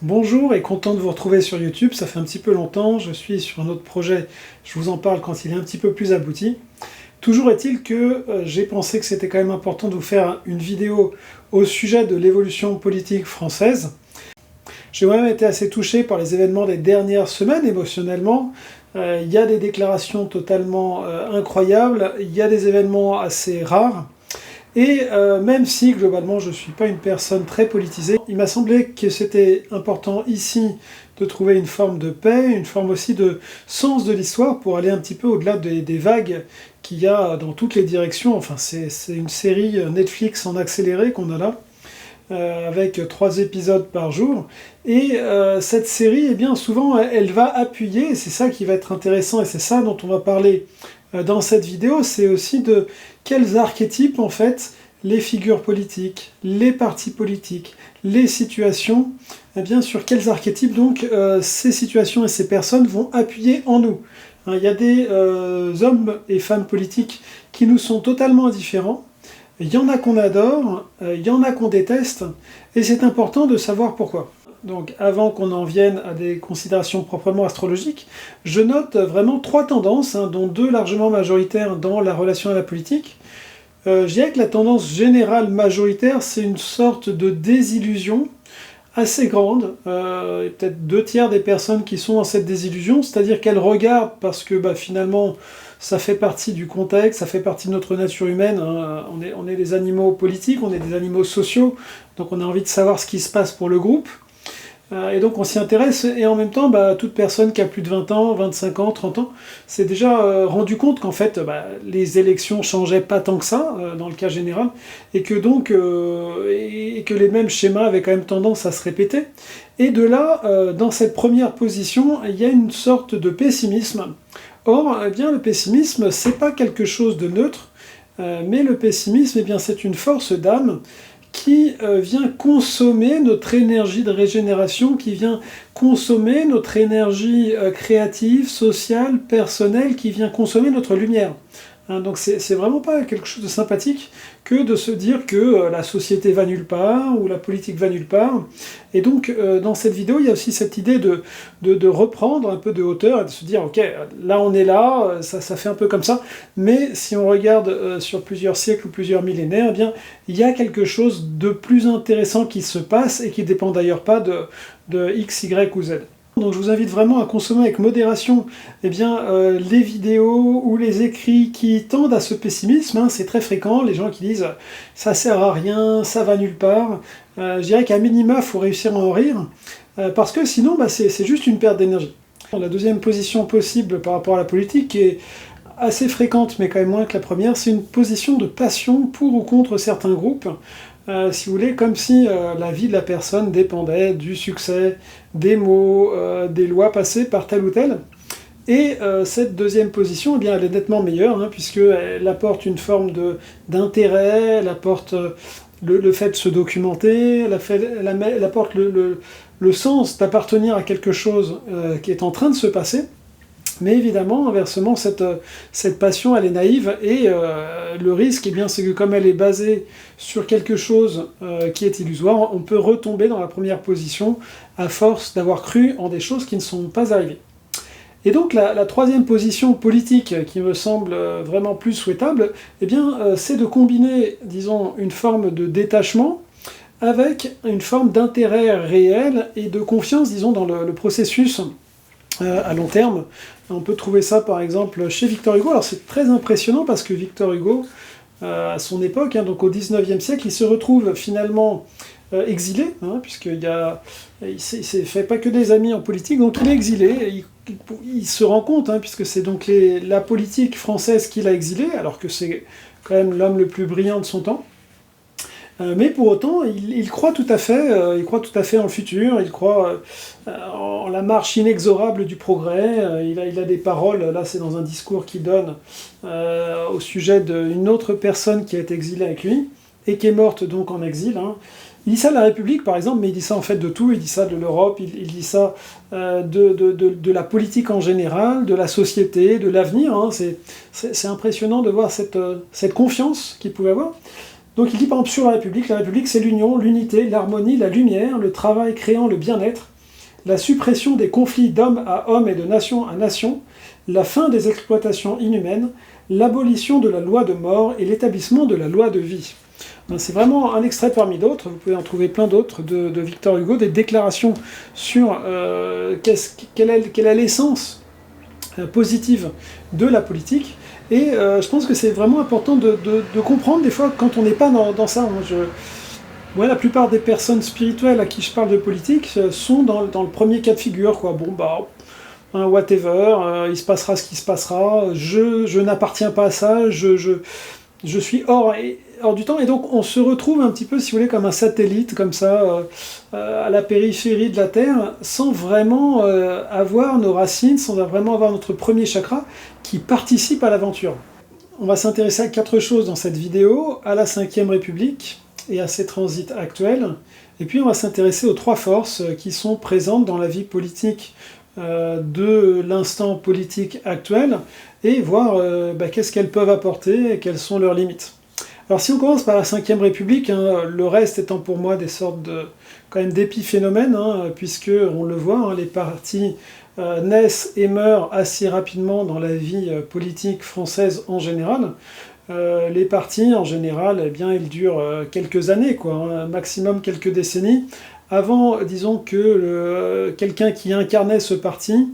Bonjour et content de vous retrouver sur YouTube, ça fait un petit peu longtemps, je suis sur un autre projet, je vous en parle quand il est un petit peu plus abouti. Toujours est-il que j'ai pensé que c'était quand même important de vous faire une vidéo au sujet de l'évolution politique française. J'ai moi-même été assez touché par les événements des dernières semaines émotionnellement. Il y a des déclarations totalement incroyables, il y a des événements assez rares. Et même si globalement je ne suis pas une personne très politisée, il m'a semblé que c'était important ici de trouver une forme de paix, une forme aussi de sens de l'histoire pour aller un petit peu au-delà des vagues qu'il y a dans toutes les directions. Enfin, c'est une série Netflix en accéléré qu'on a là, avec 3 épisodes par jour. Et cette série, eh bien, souvent, elle va appuyer, et c'est ça qui va être intéressant, et c'est ça dont on va parler dans cette vidéo, c'est aussi de quels archétypes, en fait, les figures politiques, les partis politiques, les situations, eh bien, sur quels archétypes, donc, ces situations et ces personnes vont appuyer en nous. Hein, il y a des hommes et femmes politiques qui nous sont totalement indifférents. Il y en a qu'on adore, il y en a qu'on déteste, et c'est important de savoir pourquoi. Donc avant qu'on en vienne à des considérations proprement astrologiques, je note vraiment 3 tendances, dont 2 largement majoritaires dans la relation à la politique. Je dirais que la tendance générale majoritaire, c'est une sorte de désillusion assez grande, peut-être 2 tiers des personnes qui sont dans cette désillusion, c'est-à-dire qu'elles regardent parce que finalement ça fait partie du contexte, ça fait partie de notre nature humaine, hein. On est des animaux politiques, on est des animaux sociaux, donc on a envie de savoir ce qui se passe pour le groupe. Et donc on s'y intéresse, et en même temps, toute personne qui a plus de 20 ans, 25 ans, 30 ans, s'est déjà rendu compte qu'en fait, les élections changeaient pas tant que ça, dans le cas général, et que donc, et que les mêmes schémas avaient quand même tendance à se répéter. Et de là, dans cette première position, il y a une sorte de pessimisme. Or, eh bien, le pessimisme, c'est pas quelque chose de neutre, mais le pessimisme, eh bien, c'est une force d'âme qui vient consommer notre énergie de régénération, qui vient consommer notre énergie créative, sociale, personnelle, qui vient consommer notre lumière. Hein, donc c'est vraiment pas quelque chose de sympathique que de se dire que la société va nulle part, ou la politique va nulle part. Et donc dans cette vidéo, il y a aussi cette idée de reprendre un peu de hauteur, et de se dire, ok, là on est là, ça fait un peu comme ça, mais si on regarde sur plusieurs siècles ou plusieurs millénaires, eh bien, il y a quelque chose de plus intéressant qui se passe, et qui ne dépend d'ailleurs pas de X, Y ou Z. Donc je vous invite vraiment à consommer avec modération les vidéos ou les écrits qui tendent à ce pessimisme. C'est très fréquent, les gens qui disent « ça sert à rien, ça va nulle part ». Je dirais qu'à minima, il faut réussir à en rire, parce que sinon, c'est juste une perte d'énergie. La deuxième position possible par rapport à la politique, qui est assez fréquente, mais quand même moins que la première, c'est une position de passion pour ou contre certains groupes. Si vous voulez, comme si la vie de la personne dépendait du succès, des mots, des lois passées par tel ou tel. Et cette deuxième position, eh bien, elle est nettement meilleure, puisqu'elle apporte une forme d'intérêt, elle apporte le fait de se documenter, elle apporte le sens d'appartenir à quelque chose qui est en train de se passer. Mais évidemment, inversement, cette passion, elle est naïve, et le risque, eh bien, c'est que comme elle est basée sur quelque chose qui est illusoire, on peut retomber dans la première position à force d'avoir cru en des choses qui ne sont pas arrivées. Et donc la troisième position politique qui me semble vraiment plus souhaitable, eh bien, c'est de combiner, disons, une forme de détachement avec une forme d'intérêt réel et de confiance, disons, dans le processus à long terme. On peut trouver ça par exemple chez Victor Hugo. Alors c'est très impressionnant parce que Victor Hugo, à son époque, donc au 19e siècle, il se retrouve finalement exilé, puisqu'il ne s'est fait pas que des amis en politique, donc il est exilé. Il se rend compte, puisque c'est donc la politique française qui l'a exilé, alors que c'est quand même l'homme le plus brillant de son temps. Mais pour autant, il croit tout à fait en le futur, il croit en la marche inexorable du progrès. Il a des paroles, là c'est dans un discours qu'il donne au sujet d'une autre personne qui a été exilée avec lui, et qui est morte donc en exil. Il dit ça de la République par exemple, mais il dit ça en fait de tout, il dit ça de l'Europe, il dit ça de la politique en général, de la société, de l'avenir. C'est impressionnant de voir cette confiance qu'il pouvait avoir. Donc il dit par exemple sur la République c'est l'union, l'unité, l'harmonie, la lumière, le travail créant le bien-être, la suppression des conflits d'homme à homme et de nation à nation, la fin des exploitations inhumaines, l'abolition de la loi de mort et l'établissement de la loi de vie. C'est vraiment un extrait parmi d'autres, vous pouvez en trouver plein d'autres de Victor Hugo, des déclarations sur quelle est l'essence positive de la politique. Et je pense que c'est vraiment important de comprendre des fois quand on n'est pas dans ça. Moi, la plupart des personnes spirituelles à qui je parle de politique sont dans le premier cas de figure, quoi. Bon, bah, whatever, il se passera ce qui se passera, je n'appartiens pas à ça, je suis hors du temps, et donc on se retrouve un petit peu, si vous voulez, comme un satellite, comme ça, à la périphérie de la Terre, sans vraiment avoir nos racines, sans vraiment avoir notre premier chakra qui participe à l'aventure. On va s'intéresser à 4 choses dans cette vidéo, à la 5e République et à ses transits actuels, et puis on va s'intéresser aux 3 forces qui sont présentes dans la vie politique de l'instant politique actuel, et voir qu'est-ce qu'elles peuvent apporter et quelles sont leurs limites. Alors si on commence par la 5e République, le reste étant pour moi des sortes quand même d'épiphénomènes, puisque on le voit, les partis naissent et meurent assez rapidement dans la vie politique française en général. Les partis en général, eh bien, ils durent quelques années, maximum quelques décennies, avant, disons, que quelqu'un qui incarnait ce parti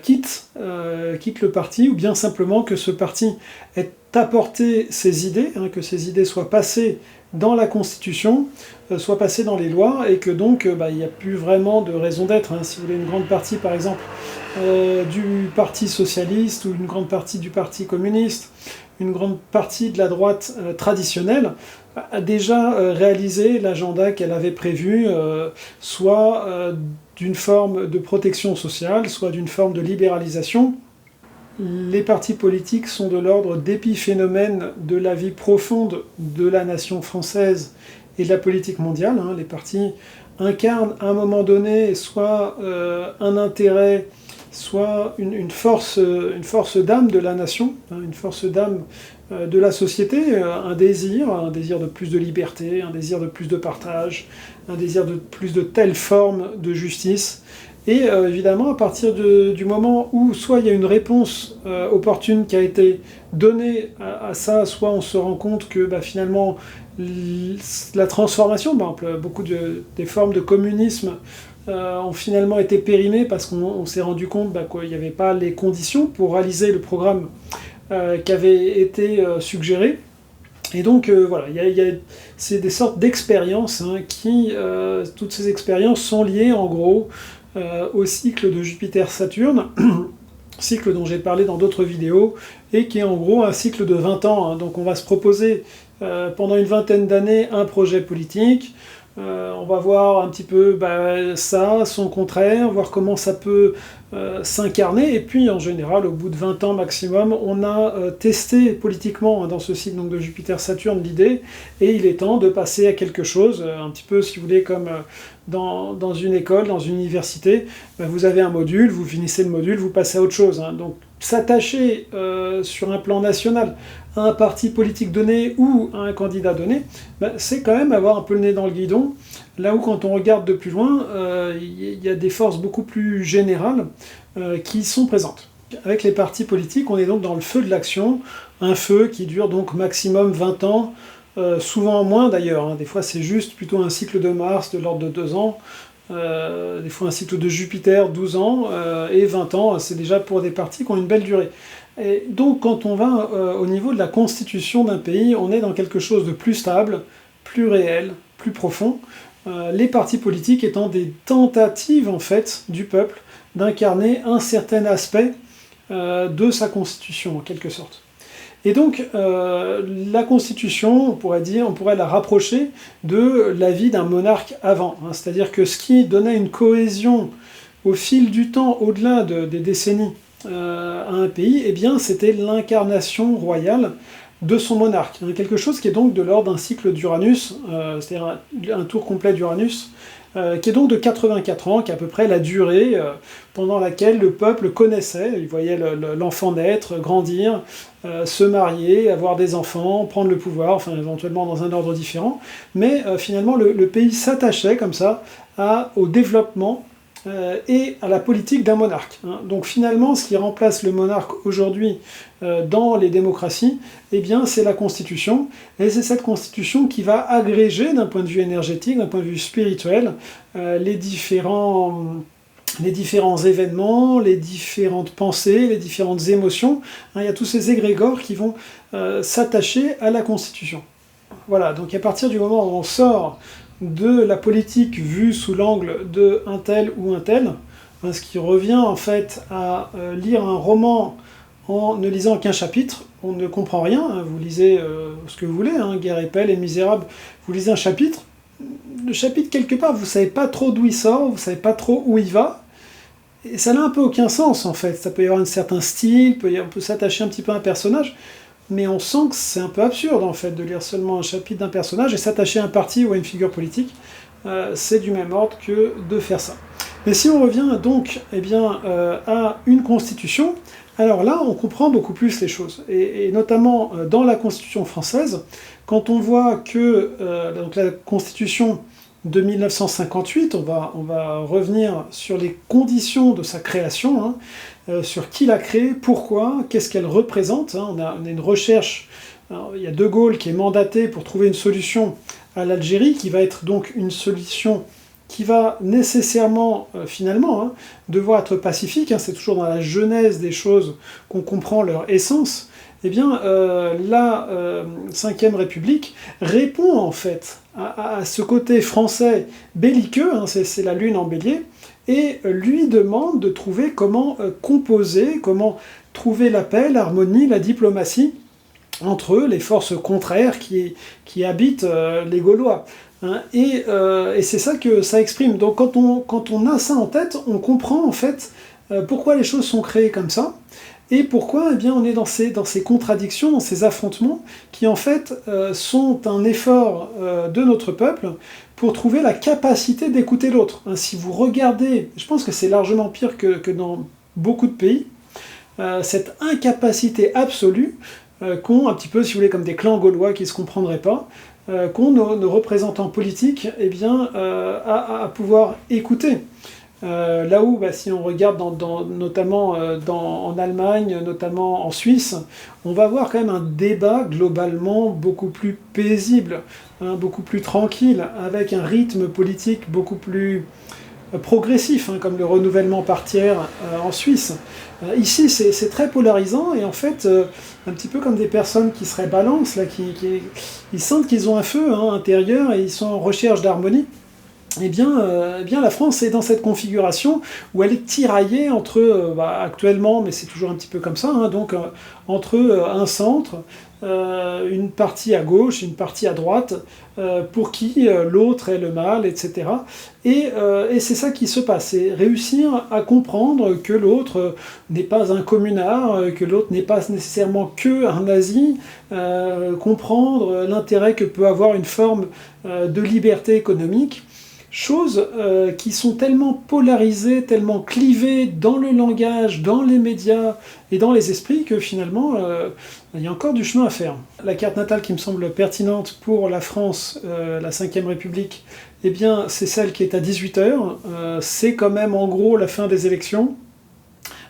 quitte le parti, ou bien simplement que ce parti ait apporté ses idées, que ces idées soient passées dans la Constitution, soient passées dans les lois, et que donc il n'y a plus vraiment de raison d'être. Si vous voulez, une grande partie, par exemple, du Parti socialiste, ou une grande partie du Parti communiste, une grande partie de la droite traditionnelle, a déjà réalisé l'agenda qu'elle avait prévu, soit d'une forme de protection sociale, soit d'une forme de libéralisation. Les partis politiques sont de l'ordre d'épiphénomènes de la vie profonde de la nation française et de la politique mondiale. Les partis incarnent à un moment donné soit un intérêt, soit une force d'âme de la nation, une force d'âme de la société, un désir de plus de liberté, un désir de plus de partage, un désir de plus de telle forme de justice. Et évidemment, à partir du moment où soit il y a une réponse opportune qui a été donnée à ça, soit on se rend compte que finalement la transformation, par exemple, beaucoup des formes de communisme ont finalement été périmées parce qu'on s'est rendu compte qu'il n'y avait pas les conditions pour réaliser le programme qui avait été suggéré. Et donc voilà, c'est des sortes d'expériences toutes ces expériences sont liées en gros au cycle de Jupiter-Saturne, cycle dont j'ai parlé dans d'autres vidéos, et qui est en gros un cycle de 20 ans. Donc on va se proposer pendant une vingtaine d'années un projet politique. On va voir un petit peu ça, son contraire, voir comment ça peut s'incarner, et puis en général, au bout de 20 ans maximum, on a testé politiquement dans ce cycle donc, de Jupiter-Saturne l'idée, et il est temps de passer à quelque chose, un petit peu, si vous voulez, comme dans une école, dans une université, vous avez un module, vous finissez le module, vous passez à autre chose. Donc s'attacher sur un plan national à un parti politique donné ou à un candidat donné, c'est quand même avoir un peu le nez dans le guidon, là où quand on regarde de plus loin, il y a des forces beaucoup plus générales qui sont présentes. Avec les partis politiques, on est donc dans le feu de l'action, un feu qui dure donc maximum 20 ans, souvent moins d'ailleurs, des fois c'est juste plutôt un cycle de Mars de l'ordre de 2 ans, des fois un cycle de Jupiter, 12 ans, et 20 ans, c'est déjà pour des partis qui ont une belle durée. Et donc quand on va au niveau de la constitution d'un pays, on est dans quelque chose de plus stable, plus réel, plus profond, les partis politiques étant des tentatives en fait du peuple d'incarner un certain aspect de sa constitution en quelque sorte. Et donc la constitution, on pourrait la rapprocher de la vie d'un monarque avant, c'est-à-dire que ce qui donnait une cohésion au fil du temps, au-delà des décennies, à un pays, eh bien c'était l'incarnation royale de son monarque. Quelque chose qui est donc de l'ordre d'un cycle d'Uranus, c'est-à-dire un tour complet d'Uranus, qui est donc de 84 ans, qui est à peu près la durée pendant laquelle le peuple connaissait. Il voyait l'enfant naître, grandir, se marier, avoir des enfants, prendre le pouvoir, enfin éventuellement dans un ordre différent. Mais finalement, le pays s'attachait comme ça au développement et à la politique d'un monarque. Donc finalement, ce qui remplace le monarque aujourd'hui dans les démocraties, eh bien, c'est la Constitution. Et c'est cette Constitution qui va agréger, d'un point de vue énergétique, d'un point de vue spirituel, les différents événements, les différentes pensées, les différentes émotions. Il y a tous ces égrégores qui vont s'attacher à la Constitution. Voilà, donc à partir du moment où on sort de la politique vue sous l'angle de un tel ou un tel, ce qui revient en fait à lire un roman en ne lisant qu'un chapitre, on ne comprend rien, vous lisez ce que vous voulez, Guerre et Paix, Les Misérables, vous lisez un chapitre, le chapitre quelque part, vous ne savez pas trop d'où il sort, vous ne savez pas trop où il va, et ça n'a un peu aucun sens en fait, ça peut y avoir un certain style, on peut s'attacher un petit peu à un personnage, mais on sent que c'est un peu absurde en fait de lire seulement un chapitre d'un personnage et s'attacher à un parti ou à une figure politique, c'est du même ordre que de faire ça. Mais si on revient donc à une constitution, alors là on comprend beaucoup plus les choses, et notamment dans la Constitution française, quand on voit que donc la Constitution de 1958, on va revenir sur les conditions de sa création, sur qui l'a créée, pourquoi, qu'est-ce qu'elle représente. On a une recherche, alors, il y a De Gaulle qui est mandaté pour trouver une solution à l'Algérie, qui va être donc une solution qui va nécessairement, finalement, devoir être pacifique, c'est toujours dans la genèse des choses qu'on comprend leur essence. Eh bien, la Ve République répond en fait à ce côté français belliqueux, c'est la lune en bélier, et lui demande de trouver comment composer, comment trouver la paix, l'harmonie, la diplomatie entre eux, les forces contraires qui habitent les Gaulois. Et c'est ça que ça exprime. Donc quand on a ça en tête, on comprend en fait pourquoi les choses sont créées comme ça, et pourquoi eh bien, on est dans ces contradictions, dans ces affrontements, qui en fait sont un effort de notre peuple pour trouver la capacité d'écouter l'autre. Si vous regardez, je pense que c'est largement pire que dans beaucoup de pays, cette incapacité absolue qu'ont un petit peu, si vous voulez, comme des clans gaulois qui ne se comprendraient pas, qu'ont nos représentants politiques eh bien, à pouvoir écouter. Là où, si on regarde notamment en Allemagne, notamment en Suisse, on va avoir quand même un débat globalement beaucoup plus paisible, beaucoup plus tranquille, avec un rythme politique beaucoup plus progressif, comme le renouvellement par tiers en Suisse. Ici, c'est très polarisant, et en fait, un petit peu comme des personnes qui seraient balances, là, ils sentent qu'ils ont un feu intérieur, et ils sont en recherche d'harmonie. Eh bien, la France est dans cette configuration où elle est tiraillée entre, actuellement, mais c'est toujours un petit peu comme ça, entre un centre, une partie à gauche, une partie à droite, pour qui l'autre est le mal, etc. Et c'est ça qui se passe, c'est réussir à comprendre que l'autre n'est pas un communard, que l'autre n'est pas nécessairement que un nazi, comprendre l'intérêt que peut avoir une forme de liberté économique. Choses qui sont tellement polarisées, tellement clivées dans le langage, dans les médias et dans les esprits que finalement, il y a encore du chemin à faire. La carte natale qui me semble pertinente pour la France, la Ve République, eh bien, c'est celle qui est à 18h. C'est quand même en gros la fin des élections,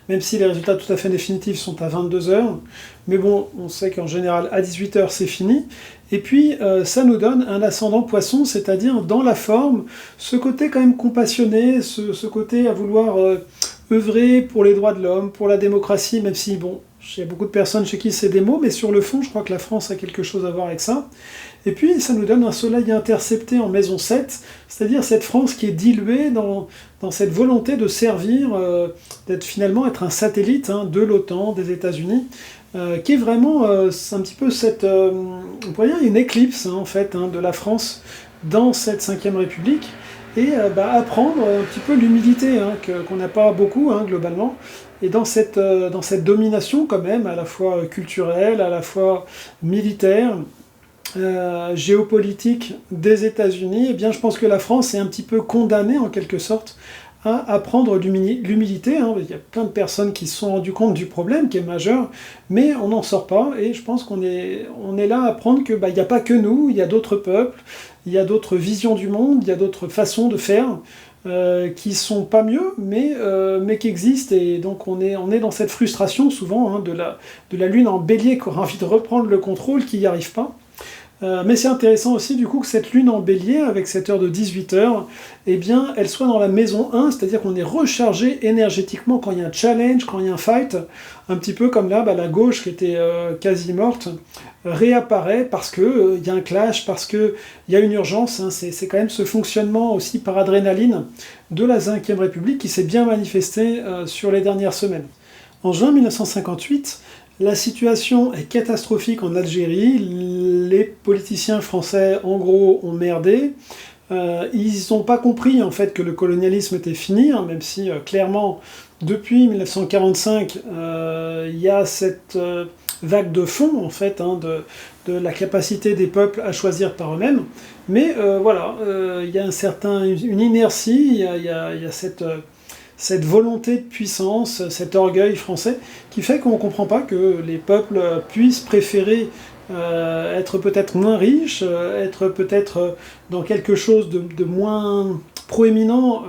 même si les résultats tout à fait définitifs sont à 22h. Mais bon, on sait qu'en général, à 18h, c'est fini. Et puis, ça nous donne un ascendant poisson, c'est-à-dire dans la forme, ce côté quand même compassionné, ce côté à vouloir œuvrer pour les droits de l'homme, pour la démocratie, même si, bon, il y a beaucoup de personnes chez qui c'est des mots, mais sur le fond, je crois que la France a quelque chose à voir avec ça. Et puis, ça nous donne un soleil intercepté en maison 7, c'est-à-dire cette France qui est diluée dans cette volonté de servir, d'être finalement être un satellite de l'OTAN, des États-Unis, qui est vraiment c'est un petit peu on pourrait dire une éclipse en fait de la France dans cette Ve République, et apprendre un petit peu l'humilité qu'on n'a pas beaucoup globalement, et dans cette domination quand même à la fois culturelle, à la fois militaire, géopolitique des États-Unis, eh bien je pense que la France est un petit peu condamnée en quelque sorte à apprendre l'humilité. Hein. Il y a plein de personnes qui se sont rendues compte du problème qui est majeur, mais on n'en sort pas, et je pense qu'on est là à apprendre que il n'y a pas que nous, il y a d'autres peuples, il y a d'autres visions du monde, il y a d'autres façons de faire, qui sont pas mieux, mais qui existent, et donc on est dans cette frustration souvent, hein, de la lune en bélier, qui aura envie de reprendre le contrôle, qui n'y arrive pas. Mais c'est intéressant aussi du coup que cette lune en bélier, avec cette heure de 18h, eh bien, elle soit dans la maison 1, c'est-à-dire qu'on est rechargé énergétiquement quand il y a un challenge, quand il y a un fight, un petit peu comme là, la gauche qui était quasi morte, réapparaît parce qu'il y a un clash, parce qu'il y a une urgence, hein. C'est quand même ce fonctionnement aussi par adrénaline de la Ve République qui s'est bien manifesté sur les dernières semaines. En juin 1958, la situation est catastrophique en Algérie, les politiciens français en gros ont merdé, ils n'ont pas compris en fait que le colonialisme était fini, hein, même si clairement depuis 1945 il y a cette vague de fond en fait, hein, de la capacité des peuples à choisir par eux-mêmes, mais voilà, il y a une inertie, il y a cette volonté de puissance, cet orgueil français, qui fait qu'on ne comprend pas que les peuples puissent préférer être peut-être moins riches, être peut-être dans quelque chose de moins proéminent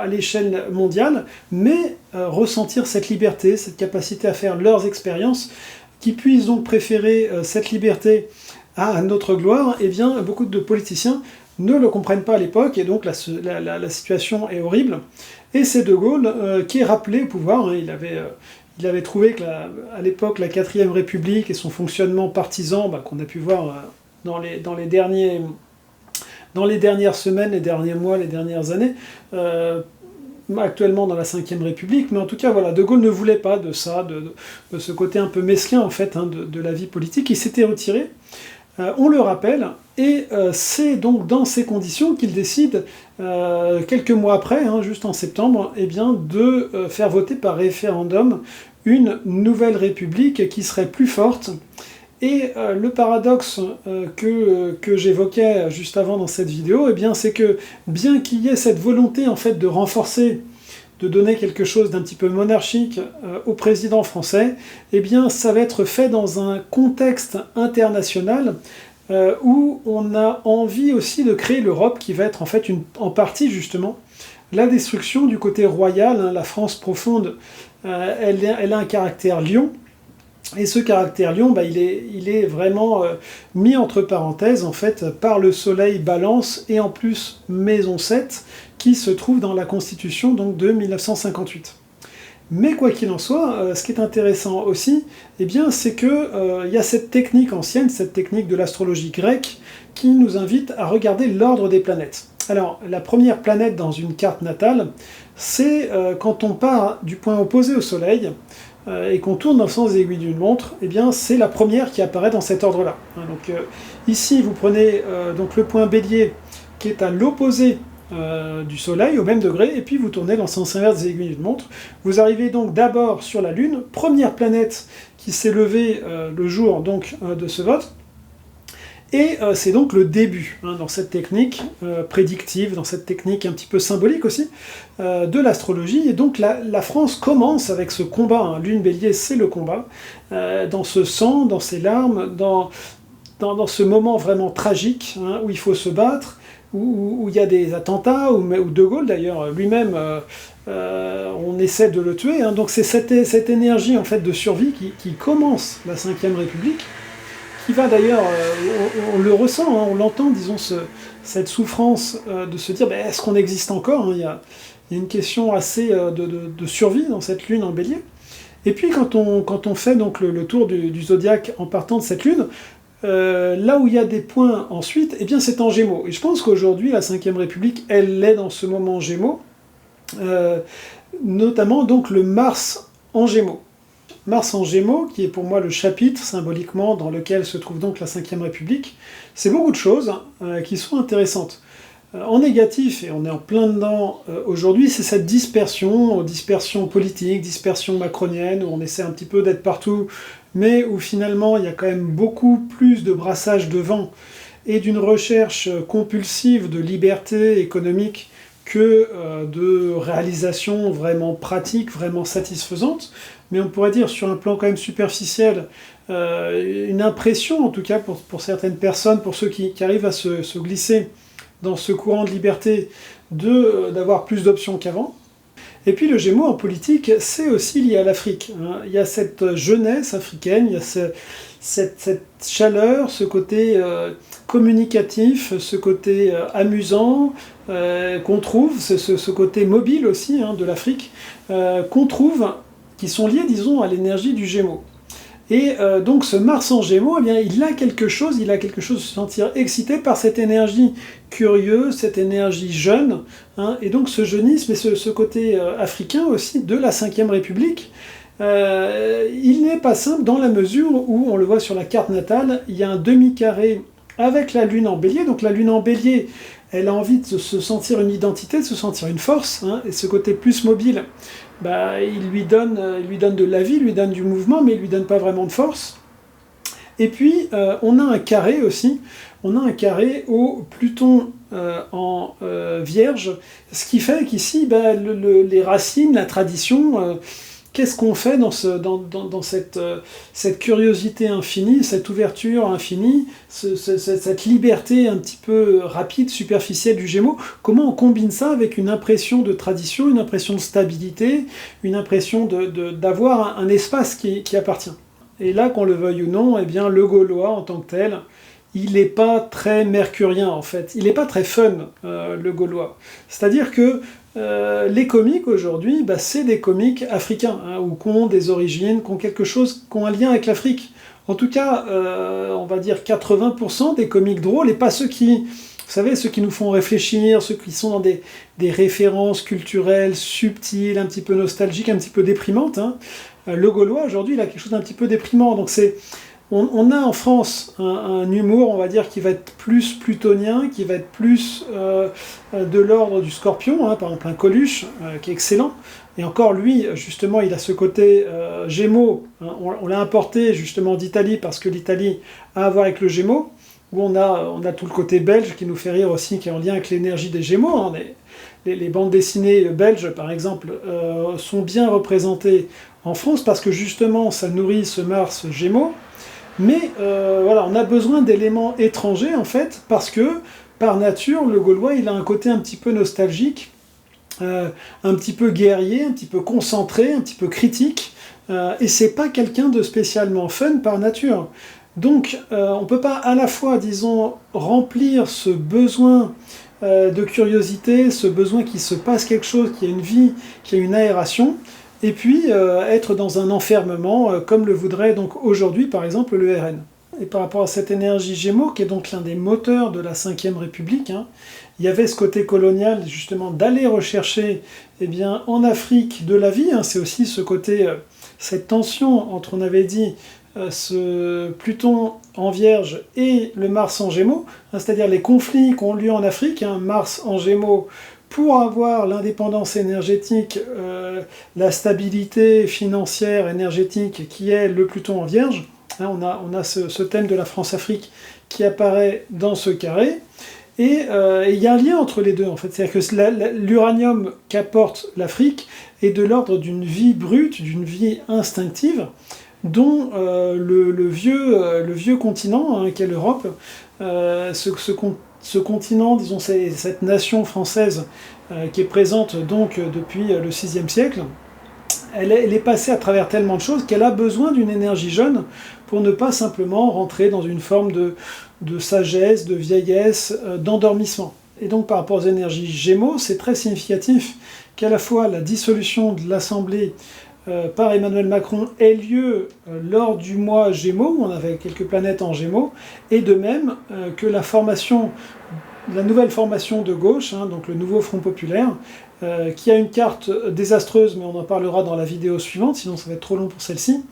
à l'échelle mondiale, mais ressentir cette liberté, cette capacité à faire leurs expériences, qui puissent donc préférer cette liberté à notre gloire. Eh bien, beaucoup de politiciens ne le comprennent pas à l'époque, et donc la situation est horrible. Et c'est De Gaulle qui est rappelé au pouvoir, hein. Il avait trouvé qu'à l'époque, la 4ème République et son fonctionnement partisan, qu'on a pu voir dans les dernières semaines, les derniers mois, les dernières années, actuellement dans la 5ème République, mais en tout cas, voilà, De Gaulle ne voulait pas de ça, de ce côté un peu mesquin, en fait, hein, de la vie politique. Il s'était retiré. On le rappelle, et c'est donc dans ces conditions qu'il décide, quelques mois après, hein, juste en septembre, eh bien, de faire voter par référendum une nouvelle république qui serait plus forte. Et le paradoxe que j'évoquais juste avant dans cette vidéo, eh bien, c'est que bien qu'il y ait cette volonté en fait de renforcer, de donner quelque chose d'un petit peu monarchique au président français, eh bien ça va être fait dans un contexte international où on a envie aussi de créer l'Europe, qui va être en fait en partie justement la destruction du côté royal, hein. La France profonde, elle a un caractère lion, et ce caractère lion, il est vraiment mis entre parenthèses en fait par le soleil balance, et en plus maison 7, qui se trouve dans la Constitution donc, de 1958. Mais quoi qu'il en soit, ce qui est intéressant aussi, eh bien, c'est qu'il y a cette technique ancienne, cette technique de l'astrologie grecque, qui nous invite à regarder l'ordre des planètes. Alors, la première planète dans une carte natale, c'est quand on part du point opposé au Soleil, et qu'on tourne dans le sens des aiguilles d'une montre, eh bien, c'est la première qui apparaît dans cet ordre-là. Donc, ici, vous prenez donc le point Bélier, qui est à l'opposé du Soleil, au même degré, et puis vous tournez dans le sens inverse des aiguilles d'une montre. Vous arrivez donc d'abord sur la Lune, première planète qui s'est levée le jour donc, de ce vote, et c'est donc le début, hein, dans cette technique prédictive, dans cette technique un petit peu symbolique aussi, de l'astrologie. Et donc la France commence avec ce combat, hein. Lune Bélier, c'est le combat, dans ce sang, dans ces larmes, dans ce moment vraiment tragique, hein, où il faut se battre, où il y a des attentats, où De Gaulle d'ailleurs lui-même, on essaie de le tuer, hein. Donc c'est cette énergie en fait de survie qui commence la 5ème République, qui va d'ailleurs, on le ressent, hein, on l'entend, disons, cette souffrance de se dire, est-ce qu'on existe encore, hein. Il y a une question assez de survie dans cette lune en bélier. Et puis quand on fait donc le tour du zodiaque en partant de cette lune, là où il y a des points ensuite, eh bien c'est en Gémeaux. Et je pense qu'aujourd'hui, la 5ème République, elle est dans ce moment Gémeaux, notamment donc le Mars en Gémeaux. Mars en Gémeaux, qui est pour moi le chapitre, symboliquement, dans lequel se trouve donc la 5ème République, c'est beaucoup de choses qui sont intéressantes. En négatif, et on est en plein dedans aujourd'hui, c'est cette dispersion politique, dispersion macronienne, où on essaie un petit peu d'être partout, mais où finalement il y a quand même beaucoup plus de brassage de vent et d'une recherche compulsive de liberté économique que de réalisation vraiment pratique, vraiment satisfaisante. Mais on pourrait dire sur un plan quand même superficiel, une impression en tout cas pour certaines personnes, pour ceux qui arrivent à se glisser dans ce courant de liberté, d'avoir plus d'options qu'avant. Et puis le Gémeaux en politique, c'est aussi lié à l'Afrique. Il y a cette jeunesse africaine, il y a cette chaleur, ce côté communicatif, ce côté amusant qu'on trouve, ce côté mobile aussi de l'Afrique, qu'on trouve, qui sont liés, disons, à l'énergie du Gémeaux. Et donc ce Mars en Gémeaux, eh bien, il a quelque chose de se sentir excité par cette énergie curieuse, cette énergie jeune, et donc ce jeunisme et ce côté africain aussi de la Ve République, il n'est pas simple dans la mesure où, on le voit sur la carte natale, il y a un demi-carré avec la Lune en Bélier. Donc la Lune en Bélier, elle a envie de se sentir une identité, de se sentir une force, et ce côté plus mobile, il lui donne de la vie, il lui donne du mouvement, mais il lui donne pas vraiment de force. Et puis, on a un carré aussi, on a un carré au Pluton en Vierge, ce qui fait qu'ici, les racines, la tradition, qu'est-ce qu'on fait dans cette curiosité infinie, cette ouverture infinie, cette liberté un petit peu rapide, superficielle du Gémeaux? Comment on combine ça avec une impression de tradition, une impression de stabilité, une impression d'avoir un espace qui appartient? Et là, qu'on le veuille ou non, eh bien, le Gaulois en tant que tel, il n'est pas très mercurien en fait, il n'est pas très fun, le Gaulois. C'est-à-dire que les comiques aujourd'hui, c'est des comiques africains, ou qui ont des origines, qui ont quelque chose, qui ont un lien avec l'Afrique. En tout cas, on va dire 80% des comiques drôles, et pas ceux qui, vous savez, ceux qui nous font réfléchir, ceux qui sont dans des références culturelles subtiles, un petit peu nostalgiques, un petit peu déprimantes. Le Gaulois, aujourd'hui, il a quelque chose d'un petit peu déprimant. Donc on a en France un humour, on va dire, qui va être plus plutonien, qui va être plus de l'ordre du Scorpion, par exemple un Coluche, qui est excellent. Et encore lui, justement, il a ce côté Gémeaux, on l'a importé justement d'Italie, parce que l'Italie a à voir avec le Gémeaux, où on a tout le côté belge qui nous fait rire aussi, qui est en lien avec l'énergie des Gémeaux. Les bandes dessinées belges, par exemple, sont bien représentées en France, parce que justement, ça nourrit ce Mars Gémeaux. Mais voilà, on a besoin d'éléments étrangers, en fait, parce que, par nature, le Gaulois, il a un côté un petit peu nostalgique, un petit peu guerrier, un petit peu concentré, un petit peu critique, et c'est pas quelqu'un de spécialement fun par nature. Donc, on peut pas à la fois, disons, remplir ce besoin de curiosité, ce besoin qu'il se passe quelque chose, qu'il y ait une vie, qu'il y ait une aération, et puis être dans un enfermement, comme le voudrait donc aujourd'hui, par exemple, le RN. Et par rapport à cette énergie Gémeaux, qui est donc l'un des moteurs de la Ve République, il y avait ce côté colonial, justement, d'aller rechercher, en Afrique de la vie. C'est aussi ce côté, cette tension entre, on avait dit, ce Pluton en Vierge et le Mars en Gémeaux, c'est-à-dire les conflits qui ont lieu en Afrique, Mars en Gémeaux, pour avoir l'indépendance énergétique, la stabilité financière énergétique qui est le Pluton en Vierge. On a ce thème de la France-Afrique qui apparaît dans ce carré. Et il y a un lien entre les deux, en fait. C'est-à-dire que l'uranium qu'apporte l'Afrique est de l'ordre d'une vie brute, d'une vie instinctive, dont le vieux continent, qu'est l'Europe, ce continent, disons, cette nation française qui est présente donc depuis le VIe siècle, elle est passée à travers tellement de choses qu'elle a besoin d'une énergie jeune pour ne pas simplement rentrer dans une forme de sagesse, de vieillesse, d'endormissement. Et donc par rapport aux énergies Gémeaux, c'est très significatif qu'à la fois la dissolution de l'Assemblée par Emmanuel Macron ait lieu lors du mois Gémeaux, où on avait quelques planètes en Gémeaux, et de même que la nouvelle formation de gauche, donc le nouveau Front Populaire, qui a une carte désastreuse, mais on en parlera dans la vidéo suivante, sinon ça va être trop long pour celle-ci,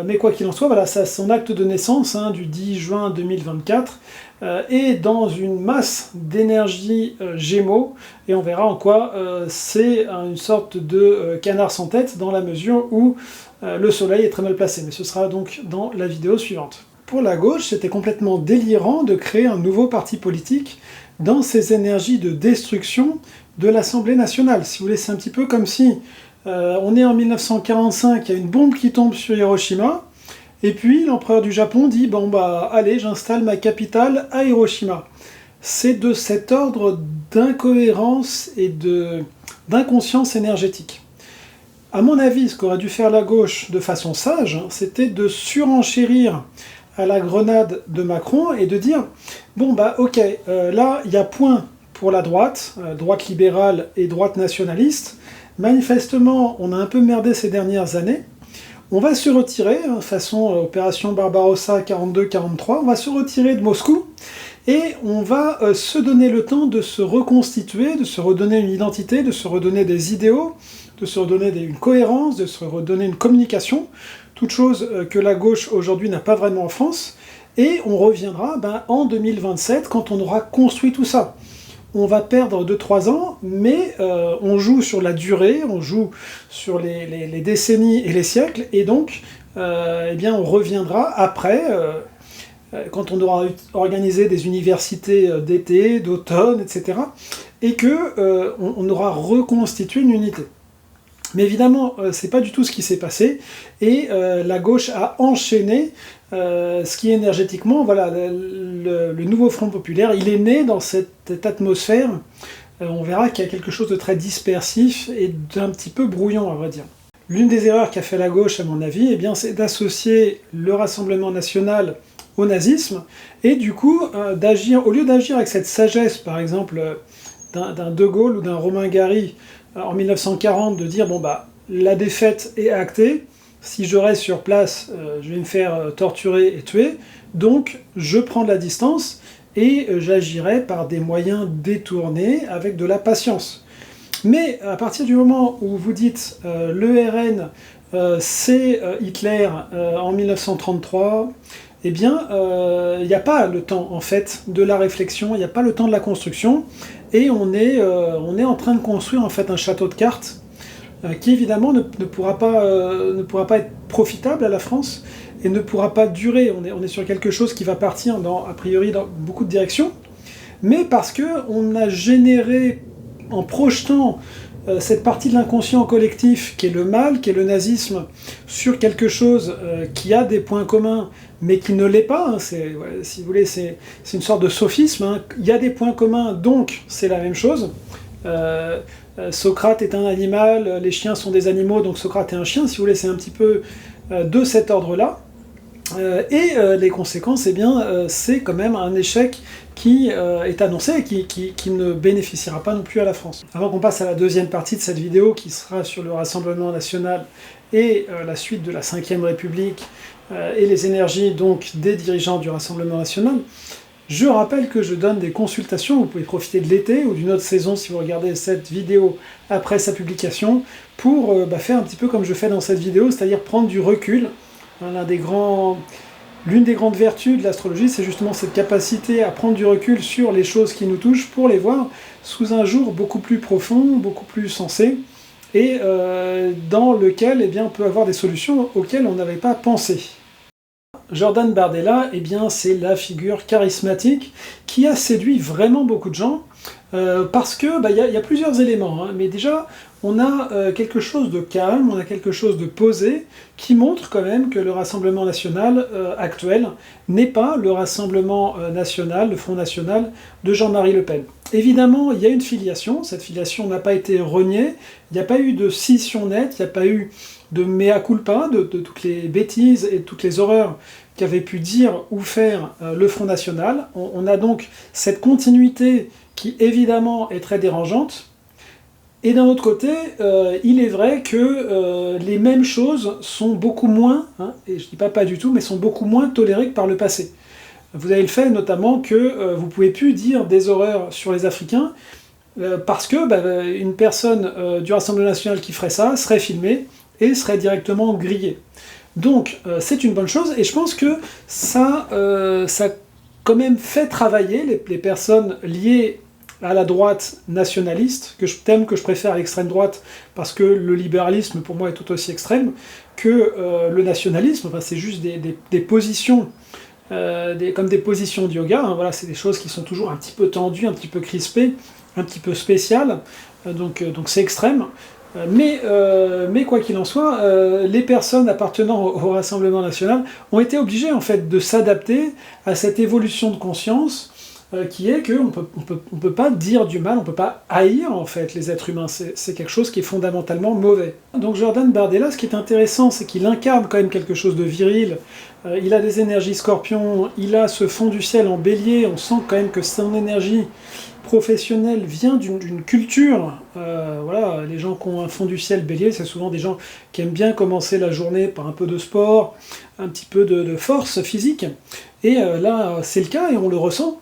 mais quoi qu'il en soit, voilà, ça, son acte de naissance du 10 juin 2024 est dans une masse d'énergie Gémeaux, et on verra en quoi c'est une sorte de canard sans tête, dans la mesure où le soleil est très mal placé, mais ce sera donc dans la vidéo suivante. Pour la gauche, c'était complètement délirant de créer un nouveau parti politique dans ces énergies de destruction de l'Assemblée nationale. Si vous voulez, c'est un petit peu comme si on est en 1945, il y a une bombe qui tombe sur Hiroshima, et puis l'empereur du Japon dit « bon bah allez, j'installe ma capitale à Hiroshima ». C'est de cet ordre d'incohérence et d'inconscience énergétique. À mon avis, ce qu'aurait dû faire la gauche de façon sage, c'était de surenchérir à la grenade de Macron et de dire « bon bah ok, là il y a point pour la droite, droite libérale et droite nationaliste, manifestement on a un peu merdé ces dernières années, on va se retirer, façon opération Barbarossa 42-43, on va se retirer de Moscou, et on va se donner le temps de se reconstituer, de se redonner une identité, de se redonner des idéaux, de se redonner une cohérence, de se redonner une communication, toute chose que la gauche aujourd'hui n'a pas vraiment en France, et on reviendra en 2027 quand on aura construit tout ça. On va perdre 2-3 ans, mais on joue sur la durée, on joue sur les décennies et les siècles, et donc eh bien, on reviendra après, quand on aura organisé des universités d'été, d'automne, etc., et qu'on aura reconstitué une unité. Mais évidemment, c'est pas du tout ce qui s'est passé, et la gauche a enchaîné ce qui énergétiquement, voilà, le nouveau Front populaire, il est né dans cette atmosphère, on verra qu'il y a quelque chose de très dispersif et d'un petit peu brouillon, à vrai dire. L'une des erreurs qu'a fait la gauche, à mon avis, eh bien, c'est d'associer le Rassemblement national au nazisme, et du coup, au lieu d'agir avec cette sagesse, par exemple, d'un De Gaulle ou d'un Romain Gary, en 1940, de dire, bon bah, la défaite est actée, si je reste sur place, je vais me faire torturer et tuer, donc je prends de la distance, et j'agirai par des moyens détournés, avec de la patience. Mais à partir du moment où vous dites l'ERN, c'est Hitler en 1933, eh bien, il n'y a pas le temps, en fait, de la réflexion, il n'y a pas le temps de la construction, et on est en train de construire, en fait, un château de cartes qui, évidemment, ne pourra pas être profitable à la France, et ne pourra pas durer. On est sur quelque chose qui va partir, a priori, dans beaucoup de directions, mais parce qu'on a généré, en projetant cette partie de l'inconscient collectif qui est le mal, qui est le nazisme, sur quelque chose qui a des points communs, mais qui ne l'est pas, si vous voulez, c'est une sorte de sophisme, il y a des points communs, donc c'est la même chose. Socrate est un animal, les chiens sont des animaux, donc Socrate est un chien, si vous voulez, c'est un petit peu de cet ordre-là. Et les conséquences, eh bien, c'est quand même un échec qui est annoncé et qui ne bénéficiera pas non plus à la France. Avant qu'on passe à la deuxième partie de cette vidéo, qui sera sur le Rassemblement national et la suite de la Ve République, et les énergies donc des dirigeants du Rassemblement national, je rappelle que je donne des consultations, vous pouvez profiter de l'été ou d'une autre saison si vous regardez cette vidéo après sa publication, pour faire un petit peu comme je fais dans cette vidéo, c'est-à-dire prendre du recul. L'une des grandes vertus de l'astrologie, c'est justement cette capacité à prendre du recul sur les choses qui nous touchent pour les voir sous un jour beaucoup plus profond, beaucoup plus sensé, et dans lequel eh bien, on peut avoir des solutions auxquelles on n'avait pas pensé. Jordan Bardella, eh bien, c'est la figure charismatique qui a séduit vraiment beaucoup de gens, parce que y a plusieurs éléments, mais déjà on a quelque chose de calme, on a quelque chose de posé, qui montre quand même que le Rassemblement national actuel n'est pas le Rassemblement national, le Front national de Jean-Marie Le Pen. Évidemment, il y a une filiation, cette filiation n'a pas été reniée, il n'y a pas eu de scission nette, il n'y a pas eu de mea culpa, de toutes les bêtises et toutes les horreurs qu'avait pu dire ou faire le Front national. On a donc cette continuité qui évidemment est très dérangeante, et d'un autre côté, il est vrai que les mêmes choses sont beaucoup moins, et je ne dis pas du tout, mais sont beaucoup moins tolérées que par le passé. Vous avez le fait notamment que vous ne pouvez plus dire des horreurs sur les Africains, parce que une personne du Rassemblement national qui ferait ça serait filmée et serait directement grillée. Donc c'est une bonne chose, et je pense que ça quand même fait travailler les personnes liées à la droite nationaliste, que je préfère à l'extrême droite, parce que le libéralisme pour moi est tout aussi extrême, que le nationalisme. Enfin, c'est juste des positions, comme des positions de yoga, hein, voilà, c'est des choses qui sont toujours un petit peu tendues, un petit peu crispées, un petit peu spéciales, donc c'est extrême. Mais quoi qu'il en soit, les personnes appartenant au Rassemblement national ont été obligées en fait de s'adapter à cette évolution de conscience, qui est qu'on on peut pas dire du mal, on peut pas haïr en fait les êtres humains, c'est quelque chose qui est fondamentalement mauvais. Donc Jordan Bardella, ce qui est intéressant, c'est qu'il incarne quand même quelque chose de viril, il a des énergies scorpions, il a ce fond du ciel en bélier, on sent quand même que son énergie professionnelle vient d'une culture, voilà, les gens qui ont un fond du ciel bélier, c'est souvent des gens qui aiment bien commencer la journée par un peu de sport, un petit peu de force physique, et là c'est le cas et on le ressent.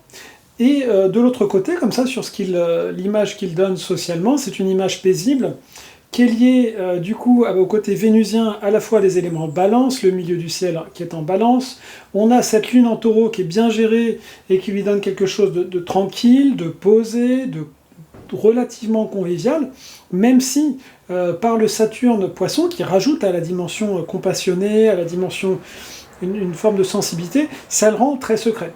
Et de l'autre côté, comme ça, sur l'image qu'il donne socialement, c'est une image paisible, qui est liée du coup au côté vénusien, à la fois des éléments balance, le milieu du ciel qui est en balance, on a cette lune en taureau qui est bien gérée et qui lui donne quelque chose de tranquille, de posé, de relativement convivial, même si par le Saturne poisson, qui rajoute à la dimension compassionnée, à la dimension une forme de sensibilité, ça le rend très secret.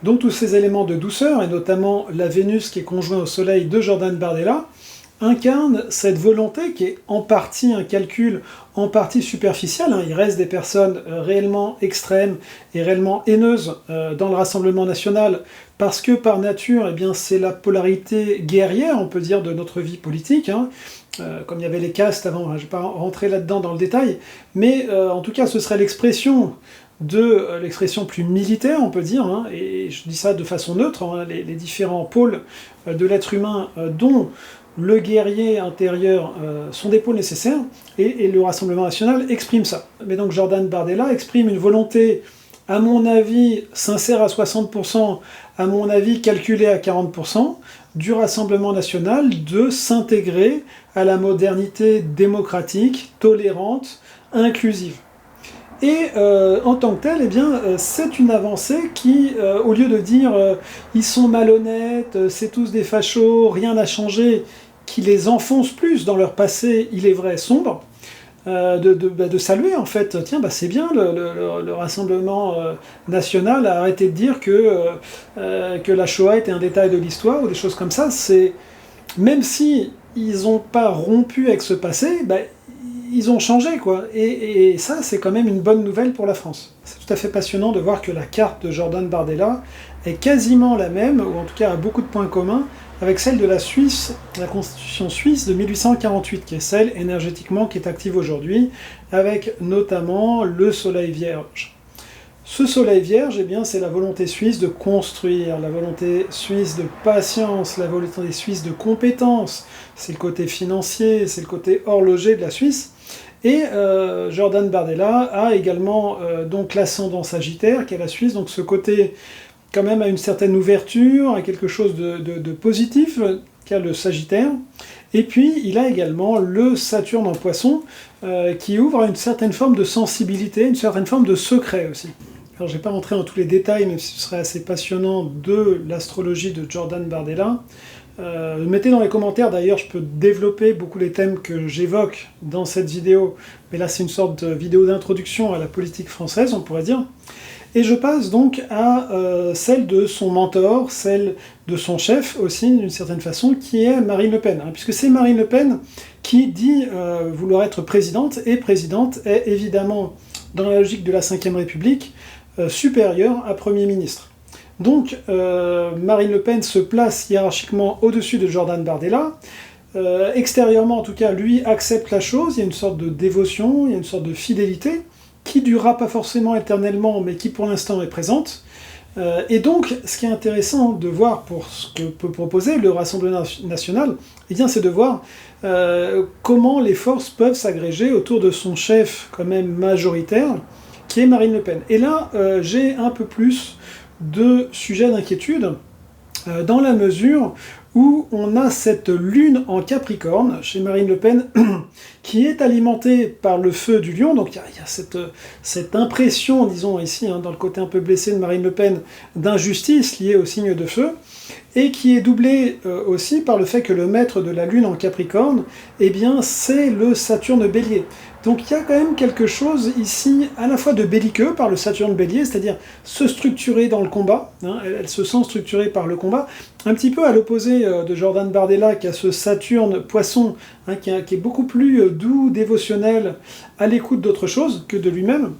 Donc tous ces éléments de douceur, et notamment la Vénus qui est conjointe au Soleil de Jordan Bardella, incarnent cette volonté qui est en partie un calcul, en partie superficiel. Il reste des personnes réellement extrêmes et réellement haineuses dans le Rassemblement national, parce que par nature, eh bien, c'est la polarité guerrière, on peut dire, de notre vie politique. Comme il y avait les castes avant, je ne vais pas rentrer là-dedans dans le détail, mais en tout cas ce serait l'expression plus militaire, on peut dire, et je dis ça de façon neutre, les différents pôles de l'être humain dont le guerrier intérieur sont des pôles nécessaires, et le Rassemblement national exprime ça. Mais donc Jordan Bardella exprime une volonté, à mon avis, sincère à 60%, à mon avis calculée à 40%, du Rassemblement national de s'intégrer à la modernité démocratique, tolérante, inclusive. Et en tant que tel, eh bien, c'est une avancée qui, au lieu de dire ils sont malhonnêtes, c'est tous des fachos, rien n'a changé, qui les enfonce plus dans leur passé, il est vrai, sombre, de saluer en fait, tiens, c'est bien, le Rassemblement national a arrêté de dire que la Shoah était un détail de l'histoire, ou des choses comme ça. Même si ils n'ont pas rompu avec ce passé, ils ont changé, quoi. Et ça, c'est quand même une bonne nouvelle pour la France. C'est tout à fait passionnant de voir que la carte de Jordan Bardella est quasiment la même, ou en tout cas a beaucoup de points communs, avec celle de la Suisse, la Constitution suisse de 1848, qui est celle énergétiquement qui est active aujourd'hui, avec notamment le Soleil Vierge. Ce Soleil Vierge, eh bien, c'est la volonté suisse de construire, la volonté suisse de patience, la volonté suisse de compétence, c'est le côté financier, c'est le côté horloger de la Suisse. Et Jordan Bardella a également donc l'ascendant Sagittaire, qui est la Suisse, donc ce côté quand même à une certaine ouverture, à quelque chose de positif, qu'a le Sagittaire. Et puis il a également le Saturne en Poisson, qui ouvre à une certaine forme de sensibilité, une certaine forme de secret aussi. Alors je ne vais pas rentrer dans tous les détails, même si ce serait assez passionnant, de l'astrologie de Jordan Bardella. Mettez dans les commentaires, d'ailleurs, je peux développer beaucoup les thèmes que j'évoque dans cette vidéo, mais là c'est une sorte de vidéo d'introduction à la politique française, on pourrait dire. Et je passe donc à celle de son mentor, celle de son chef aussi, d'une certaine façon, qui est Marine Le Pen. Puisque c'est Marine Le Pen qui dit vouloir être présidente, et présidente est évidemment, dans la logique de la Ve République, supérieure à Premier ministre. Donc Marine Le Pen se place hiérarchiquement au-dessus de Jordan Bardella. Extérieurement, en tout cas, lui accepte la chose, il y a une sorte de dévotion, il y a une sorte de fidélité, qui durera pas forcément éternellement, mais qui pour l'instant est présente. Et donc, ce qui est intéressant de voir pour ce que peut proposer le Rassemblement national, eh bien, c'est de voir comment les forces peuvent s'agréger autour de son chef, quand même majoritaire, qui est Marine Le Pen. Et là, j'ai un peu plus de sujets d'inquiétude, dans la mesure où on a cette lune en Capricorne, chez Marine Le Pen, qui est alimentée par le feu du lion. Donc il y a cette impression, disons ici, dans le côté un peu blessé de Marine Le Pen, d'injustice liée au signe de feu, et qui est doublée aussi par le fait que le maître de la lune en Capricorne, eh bien c'est le Saturne Bélier. Donc il y a quand même quelque chose ici à la fois de belliqueux par le Saturne Bélier, c'est-à-dire se structurer dans le combat, elle se sent structurée par le combat, un petit peu à l'opposé de Jordan Bardella qui a ce Saturne Poisson, qui est beaucoup plus doux, dévotionnel, à l'écoute d'autre chose que de lui-même.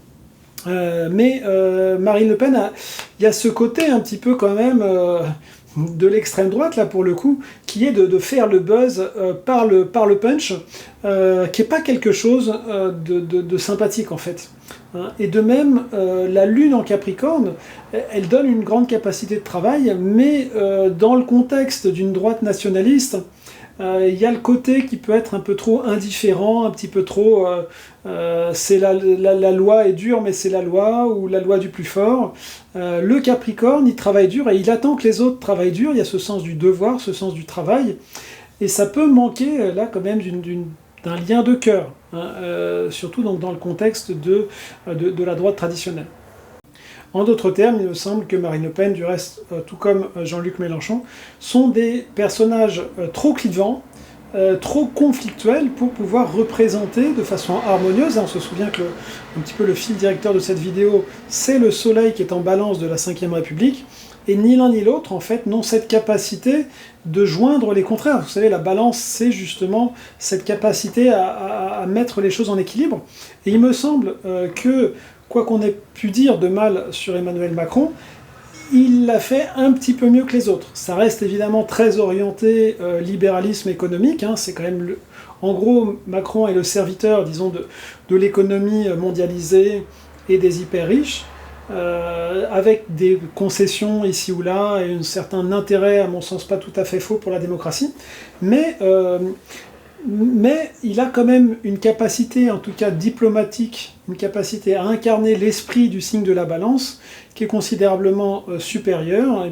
Mais Marine Le Pen, il y a ce côté un petit peu quand même de l'extrême droite, là pour le coup, qui est de faire le buzz par le punch, qui n'est pas quelque chose de sympathique en fait. Et de même, la lune en Capricorne, elle donne une grande capacité de travail, mais dans le contexte d'une droite nationaliste, il y a le côté qui peut être un peu trop indifférent, un petit peu trop c'est la loi est dure mais c'est la loi, ou la loi du plus fort. Le Capricorne, il travaille dur et il attend que les autres travaillent dur, il y a ce sens du devoir, ce sens du travail, et ça peut manquer là quand même d'un lien de cœur, surtout donc dans le contexte de la droite traditionnelle. En d'autres termes, il me semble que Marine Le Pen, du reste, tout comme Jean-Luc Mélenchon, sont des personnages trop clivants, trop conflictuels pour pouvoir représenter de façon harmonieuse. On se souvient que un petit peu le fil directeur de cette vidéo, c'est le soleil qui est en balance de la Ve République, et ni l'un ni l'autre, en fait, n'ont cette capacité de joindre les contraires. Vous savez, la balance, c'est justement cette capacité à mettre les choses en équilibre. Et il me semble que, quoi qu'on ait pu dire de mal sur Emmanuel Macron, il l'a fait un petit peu mieux que les autres. Ça reste évidemment très orienté libéralisme économique, c'est quand même... En gros, Macron est le serviteur, disons, de l'économie mondialisée et des hyper riches, avec des concessions ici ou là, et un certain intérêt, à mon sens pas tout à fait faux, pour la démocratie, mais il a quand même une capacité, en tout cas diplomatique, une capacité à incarner l'esprit du signe de la balance, qui est considérablement supérieur,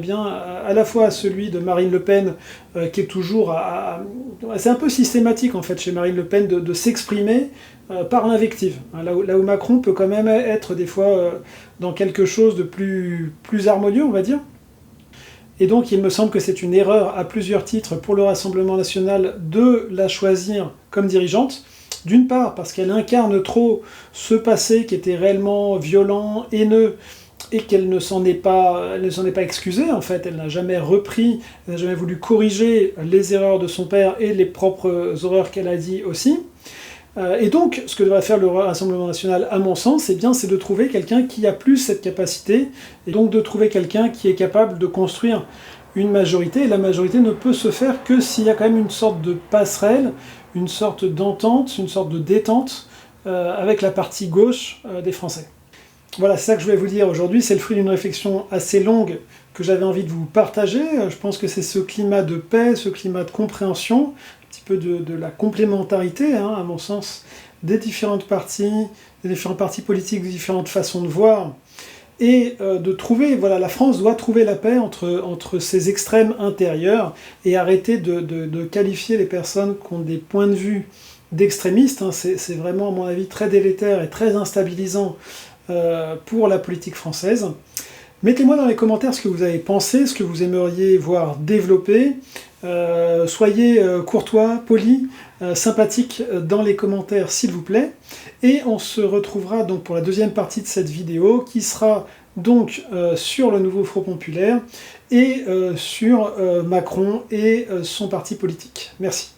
à la fois à celui de Marine Le Pen, qui est toujours c'est un peu systématique en fait chez Marine Le Pen de s'exprimer par l'invective, là où Macron peut quand même être des fois dans quelque chose de plus harmonieux, on va dire. Et donc il me semble que c'est une erreur à plusieurs titres pour le Rassemblement national de la choisir comme dirigeante. D'une part parce qu'elle incarne trop ce passé qui était réellement violent, haineux, et qu'elle ne s'en est pas excusée, en fait. Elle n'a jamais repris, elle n'a jamais voulu corriger les erreurs de son père et les propres horreurs qu'elle a dit aussi. Et donc, ce que devrait faire le Rassemblement national, à mon sens, c'est de trouver quelqu'un qui a plus cette capacité, et donc de trouver quelqu'un qui est capable de construire une majorité, et la majorité ne peut se faire que s'il y a quand même une sorte de passerelle, une sorte d'entente, une sorte de détente avec la partie gauche des Français. Voilà, c'est ça que je voulais vous dire aujourd'hui, c'est le fruit d'une réflexion assez longue que j'avais envie de vous partager. Je pense que c'est ce climat de paix, ce climat de compréhension, un petit peu de la complémentarité, à mon sens, des différents partis politiques, des différentes façons de voir, et de trouver, voilà, la France doit trouver la paix entre ces extrêmes intérieurs, et arrêter de qualifier les personnes qui ont des points de vue d'extrémistes. C'est vraiment, à mon avis, très délétère et très instabilisant pour la politique française. Mettez-moi dans les commentaires ce que vous avez pensé, ce que vous aimeriez voir développer. Soyez courtois, poli, sympathique dans les commentaires s'il vous plaît. Et on se retrouvera donc pour la deuxième partie de cette vidéo qui sera donc sur le nouveau Front Populaire et sur Macron et son parti politique. Merci.